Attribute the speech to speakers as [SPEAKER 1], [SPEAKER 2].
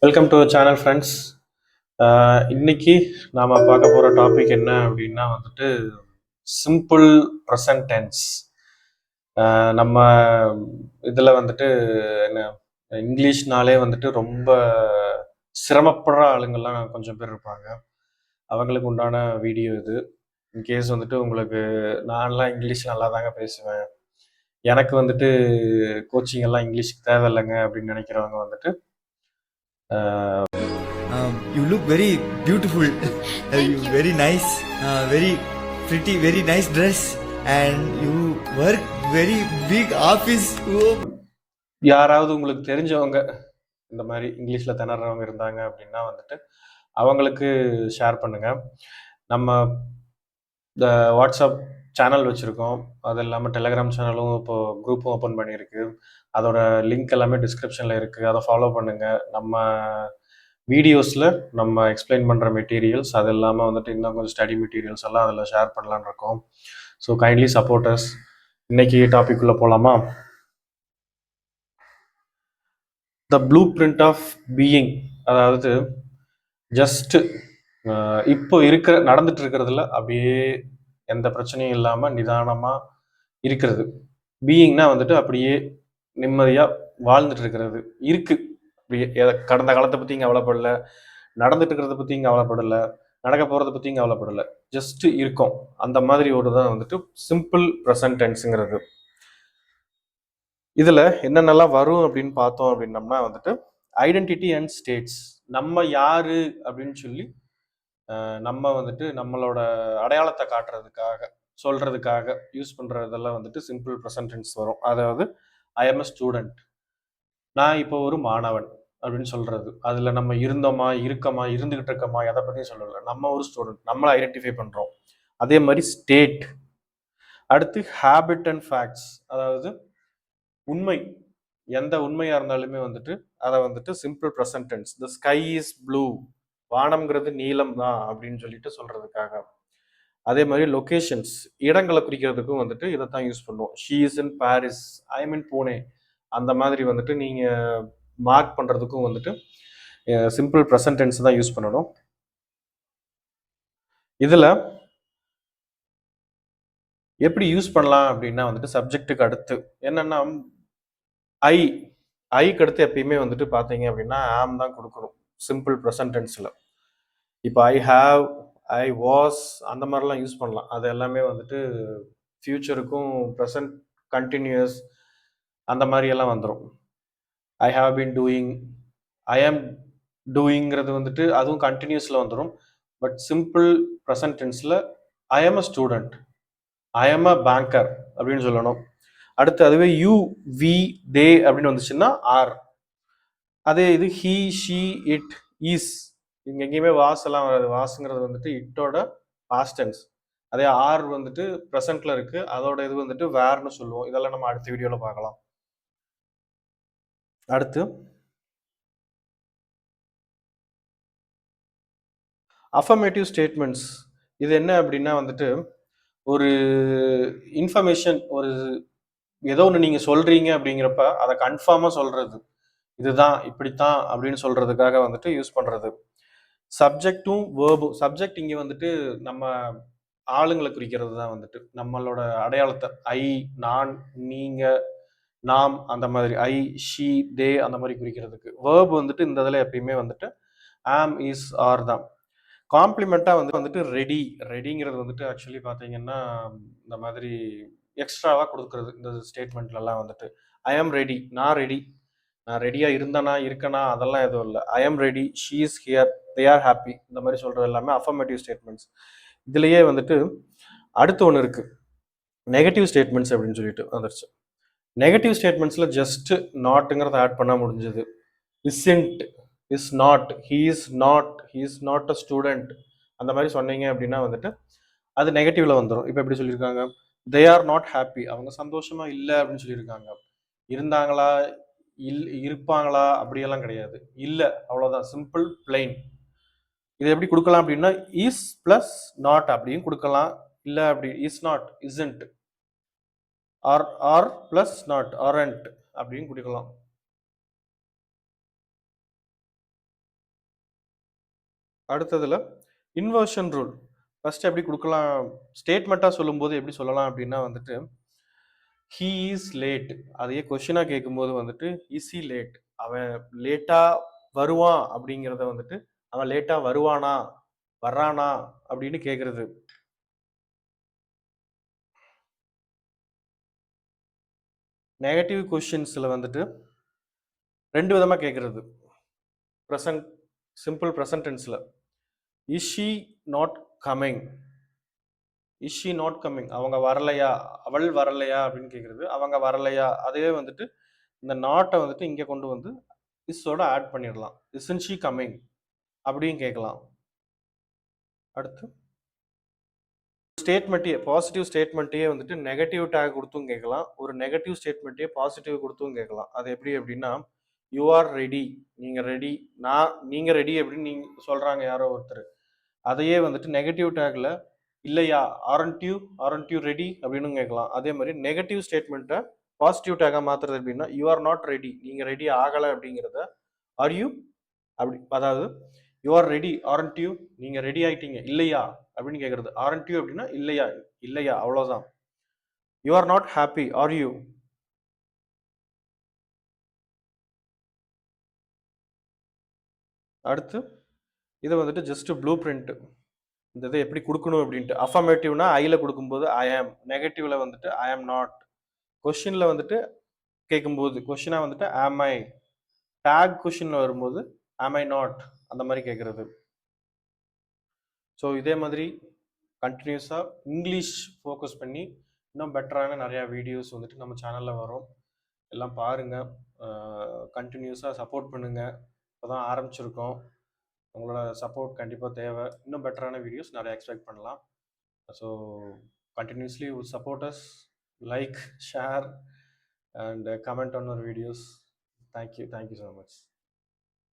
[SPEAKER 1] Welcome to channel friends. இன்னைக்கு நாம் பார்க்க போகிற டாபிக் என்ன அப்படின்னா வந்துட்டு சிம்பிள் ப்ரெசன்ட் டென்ஸ். நம்ம இதில் வந்துட்டு என்ன இங்கிலீஷ்னாலே வந்துட்டு ரொம்ப சிரமப்படுற ஆளுங்கள்லாம் கொஞ்சம் பேர் இருப்பாங்க. அவங்களுக்கு உண்டான வீடியோ இது. இன்கேஸ் வந்துட்டு உங்களுக்கு நான்லாம் இங்கிலீஷ் நல்லா தாங்க பேசுவேன், எனக்கு வந்துட்டு கோச்சிங் எல்லாம் இங்கிலீஷ்க்கு தேவையில்லைங்க அப்படின்னு நினைக்கிறவங்க வந்துட்டு
[SPEAKER 2] You look very beautiful.
[SPEAKER 3] Thank
[SPEAKER 2] You
[SPEAKER 3] you.
[SPEAKER 2] very nice, very pretty, very nice dress, and you work very big office. Oh.
[SPEAKER 1] யாராவது உங்களுக்கு தெரிஞ்சவங்க இந்த மாதிரி இங்கிலீஷில் திணறவங்க இருந்தாங்க அப்படின்னா வந்துட்டு அவங்களுக்கு ஷேர் பண்ணுங்கள். நம்ம இந்த வாட்ஸ்அப் சேனல் வச்சுருக்கோம், அது இல்லாமல் டெலகிராம் சேனலும் இப்போது குரூப்பும் ஓப்பன் பண்ணியிருக்கு. அதோட லிங்க் எல்லாமே டிஸ்கிரிப்ஷனில் இருக்குது, அதை ஃபாலோ பண்ணுங்கள். நம்ம வீடியோஸில் நம்ம எக்ஸ்பிளைன் பண்ணுற மெட்டீரியல்ஸ் அது இல்லாமல் வந்துட்டு இன்னும் கொஞ்சம் ஸ்டடி மெட்டீரியல்ஸ் எல்லாம் அதில் ஷேர் பண்ணலான்னு இருக்கோம். So kindly supporters. இன்னைக்கு டாபிக் உள்ள போகலாமா? The blueprint of being, அதாவது ஜஸ்ட் இப்போ நடந்துட்டு இருக்கிறதுல அப்படியே எந்த பிரச்சனையும் இல்லாமல் நிதானமாக இருக்கிறது. பீயிங்னா வந்துட்டு அப்படியே நிம்மதியாக வாழ்ந்துட்டு இருக்கிறது இருக்கு. அப்படியே கடந்த காலத்தை பற்றியும் கவலைப்படலை, நடந்துட்டு இருக்கிறத பற்றியும் கவலைப்படலை, நடக்க போகிறத பற்றியும் கவலைப்படலை, ஜஸ்ட் இருக்கும். அந்த மாதிரி ஒரு தான் வந்துட்டு சிம்பிள் ப்ரெசன்ட் டென்ஸுங்கிறது. இதில் என்னென்னலாம் வரும் அப்படின்னு பார்த்தோம் அப்படின்னம்னா வந்துட்டு ஐடென்டிட்டி அண்ட் ஸ்டேட்ஸ். நம்ம யாரு அப்படின்னு சொல்லி நம்ம வந்துட்டு நம்மளோட அடையாளத்தை காட்டுறதுக்காக சொல்றதுக்காக யூஸ் பண்றதெல்லாம் வந்துட்டு சிம்பிள் ப்ரெசன்ட் டென்ஸ் வரும். அதாவது ஐ எம் அ ஸ்டூடெண்ட், நான் இப்போ ஒரு மாணவன் அப்படின்னு சொல்றது. அதுல நம்ம இருந்தோமா, இருக்கமா, இருந்துகிட்டு இருக்கோமா, எதை பத்தியும் சொல்லலை. நம்ம ஒரு ஸ்டூடெண்ட், நம்மளை ஐடென்டிஃபை பண்றோம். அதே மாதிரி ஸ்டேட். அடுத்து ஹேபிட் அண்ட் ஃபேக்ட்ஸ், அதாவது உண்மை, எந்த உண்மையா இருந்தாலுமே வந்துட்டு அதை வந்துட்டு simple present tense. The sky is blue, வானம்ங்கிறது நீலம் தான் அப்படின்னு சொல்லிட்டு சொல்றதுக்காக. அதே மாதிரி லொகேஷன்ஸ், இடங்களை குறிக்கிறதுக்கும் வந்துட்டு இதை தான் யூஸ் பண்ணுவோம். She is in Paris, I am இன் பூனே. அந்த மாதிரி வந்துட்டு நீங்க மார்க் பண்றதுக்கும் வந்துட்டு சிம்பிள் ப்ரெசன்ட் டென்ஸ் தான் யூஸ் பண்ணணும். இதுல எப்படி யூஸ் பண்ணலாம் அப்படின்னா வந்துட்டு சப்ஜெக்ட்டுக்கு அடுத்து என்னன்னா ஐ ஐக்கு அடுத்து எப்பயுமே வந்துட்டு பார்த்தீங்க அப்படின்னா ஆம் தான் கொடுக்கணும் சிம்பிள் ப்ரெசன்ட் டென்ஸில். இப்போ ஐ ஹாவ், ஐ வாஸ், அந்த மாதிரிலாம் யூஸ் பண்ணலாம். அது எல்லாமே வந்துட்டு ஃப்யூச்சருக்கும் ப்ரெசன்ட் கண்டினியூஸ் அந்த மாதிரியெல்லாம் வந்துடும். ஐ ஹாவ் பீன் டூயிங், ஐ ஆம் டூயிங்கிறது வந்துட்டு அதுவும் கண்டினியூஸில் வந்துடும். பட் சிம்பிள் ப்ரெசன்ட் டென்ஸில் ஐ ஆம் அ ஸ்டூடெண்ட், ஐ ஆம் அ பேங்கர் அப்படின்னு சொல்லணும். அடுத்து அதுவே யூ, வி, தே அப்படின்னு வந்துச்சுன்னா ஆர். அதே இது ஹீ, ஷீ, இட், ஈஸ், இங்க எங்கேயுமே வாஸ் எல்லாம் வராது. வாஸ்ங்கிறது வந்துட்டு இட்டோட பாஸ்ட் டென்ஸ். அதே ஆர் வந்துட்டு ப்ரெசென்ட்ல இருக்கு, அதோட இது வந்துட்டு வேர்னு சொல்லுவோம். இதெல்லாம் நம்ம அடுத்த வீடியோல பார்க்கலாம். அடுத்து அஃபர்மேட்டிவ் ஸ்டேட்மெண்ட்ஸ். இது என்ன அப்படின்னா வந்துட்டு ஒரு இன்ஃபர்மேஷன், ஒரு ஏதோ ஒன்று நீங்க சொல்றீங்க அப்படிங்கிறப்ப அதை கன்ஃபார்மா சொல்றது. இதுதான் இப்படித்தான் அப்படின்னு சொல்றதுக்காக வந்துட்டு யூஸ் பண்றது. சப்ஜெக்டும் வேர்பும். சப்ஜெக்ட் இங்க வந்துட்டு நம்ம ஆளுங்களை குறிக்கிறது தான் வந்துட்டு நம்மளோட அடையாளத்தை. ஐ, நான், நீங்க, நாம், அந்த மாதிரி ஐ, ஷீ, தே அந்த மாதிரி குறிக்கிறதுக்கு. வேர்ப் வந்துட்டு இந்த இதில் எப்பயுமே வந்துட்டு ஆம், இஸ், ஆர் தான். காம்ப்ளிமெண்ட்டாக வந்துட்டு ரெடி. ரெடிங்கிறது வந்துட்டு ஆக்சுவலி பார்த்தீங்கன்னா இந்த மாதிரி எக்ஸ்ட்ராவாக கொடுக்குறது. இந்த ஸ்டேட்மெண்ட்லலாம் வந்துட்டு ஐ ஆம் ரெடி, நான் ரெடி, நான் ரெடியாக இருந்தேனா இருக்கனா அதெல்லாம் எதுவும் இல்லை. I am ready, she is here, they are happy, இந்த மாதிரி சொல்கிறது எல்லாமே அஃபர்மேட்டிவ் ஸ்டேட்மெண்ட்ஸ். இதுலேயே வந்துட்டு அடுத்து ஒன்று இருக்குது, நெகட்டிவ் ஸ்டேட்மெண்ட்ஸ் அப்படின்னு சொல்லிட்டு வந்துருச்சு. நெகட்டிவ் ஸ்டேட்மெண்ட்ஸில் ஜஸ்ட் நாட்டுங்கிறத ஆட் பண்ண முடிஞ்சது. Isn't, is not, he is not, he is not a student, அந்த மாதிரி சொன்னீங்க அப்படின்னா வந்துட்டு அது நெகட்டிவ்ல வந்துடும். இப்போ எப்படி சொல்லியிருக்காங்க, தே ஆர் நாட் ஹாப்பி, அவங்க சந்தோஷமா இல்லை அப்படின்னு சொல்லியிருக்காங்க. இருந்தாங்களா, இருப்பாங்களா அப்படியெல்லாம் கிடையாது. இல்லை, அவ்வளோதான், சிம்பிள் பிளைன். இது எப்படி கொடுக்கலாம் அப்படின்னா இஸ் பிளஸ் நாட் அப்படியும் கொடுக்கலாம். இல்லை அப்படி is not, isn't, are plus not, aren't அப்படின்னு கொடுக்கலாம். அடுத்ததுல இன்வர்ஷன் ரூல். ஃபர்ஸ்ட் எப்படி குடுக்கலாம்? ஸ்டேட்மெண்ட்டா சொல்லும்போது எப்படி சொல்லலாம் அப்படின்னா வந்துட்டு, "ஹி இஸ் லேட்." அதையே கொஸ்டினா கேட்கும்போது வந்துட்டு, "இஸ் ஹி லேட்?" அவன் லேட்டா வருவான் அப்படிங்கிறத வந்துட்டு, "அவன் லேட்டா வருவானா? வர்றானா?" அப்படின்னு கேட்கிறது. நெகட்டிவ் கொஸ்டின்ஸ்ல வந்துட்டு 2 விதமா கேட்கிறது. பிரசன்ட் சிம்பிள் பிரசன்ட் டென்ஸ்ல. "Is she not coming?" Is she not coming? அவங்க வரலையா? அவள் வரலையா? அப்படின்னு கேட்கிறது. அவங்க வரலையா? அதுவே வந்துட்டு இந்த நாட்ட வந்துட்டு இங்க கொண்டு வந்து இஸ்ஸோட ஆட் பண்ணிடலாம். Isn't she coming? அப்படியும் கேட்கலாம். அடுத்து ஸ்டேட்மெண்ட்டயே பாசிட்டிவ் ஸ்டேட்மெண்ட்டயே வந்துட்டு நெகட்டிவ் டேக் குடுத்தும் கேட்கலாம். ஒரு நெகட்டிவ் ஸ்டேட்மெண்ட்டயே பாசிட்டிவ் குடுத்தும் கேட்கலாம். அது எப்படி அப்படின்னா, "யூ ஆர் ரெடி." நீங்க ரெடி. நீங்க ரெடி அப்படின்னு சொல்றாங்க யாரோ ஒருத்தர். அதையே வந்துட்டு நெகட்டிவ் டேக்ல இல்லையா? ஆரன்ட் யூ ஆரன்ட் யூ ரெடி அப்படின்னு கேட்கலாம். அதே மாதிரி நெகட்டிவ் ஸ்டேட்மெண்ட்டை பாசிட்டிவ் டேக்கா மாத்துறது எப்படின்னா, யூ ஆர் நாட் ரெடி. நீங்க ரெடி ஆகல அப்படிங்கிறத ஆர் யூ அப்படி அதாவது யூ ஆர் ரெடி ஆரன்ட் யூ நீங்க ரெடி ஆயிட்டீங்க இல்லையா அப்படின்னு கேட்கறது. ஆரன்ட் யூ அப்படின்னா இல்லையா இல்லையா அவ்வளவுதான். You are not happy are you. அடுத்து இது வந்துட்டு ஜஸ்ட் ப்ளூ பிரிண்ட். இந்த இதை எப்படி கொடுக்கணும் அப்படின்ட்டு. அஃபர்மேட்டிவ்னா ஐல கொடுக்கும்போது ஐ ஆம், நெகட்டிவ்ல வந்துட்டு ஐ ஆம் நாட், கொஸ்டின்ல வந்துட்டு கேட்கும்போது கொஸ்டினா வந்துட்டு ஆம் ஐ, டேக் கொஸ்டின்ல வரும்போது ஆம் ஐ நாட் அந்த மாதிரி கேட்கறது. ஸோ இதே மாதிரி கண்டினியூஸாக இங்கிலீஷ் ஃபோக்கஸ் பண்ணி இன்னும் பெட்டரான நிறையா வீடியோஸ் வந்துட்டு நம்ம சேனலில் வரும். எல்லாம் பாருங்கள், கண்டினியூஸாக சப்போர்ட் பண்ணுங்கள். இப்போ தான் ஆரம்பிச்சிருக்கோம். உங்களோட சப்போர்ட் கண்டிப்பாக தேவை. இன்னும் பெட்டரான வீடியோஸ் நிறையா எக்ஸ்பெக்ட் பண்ணலாம். So continuously support us, like, share and comment on our videos. Thank you so much.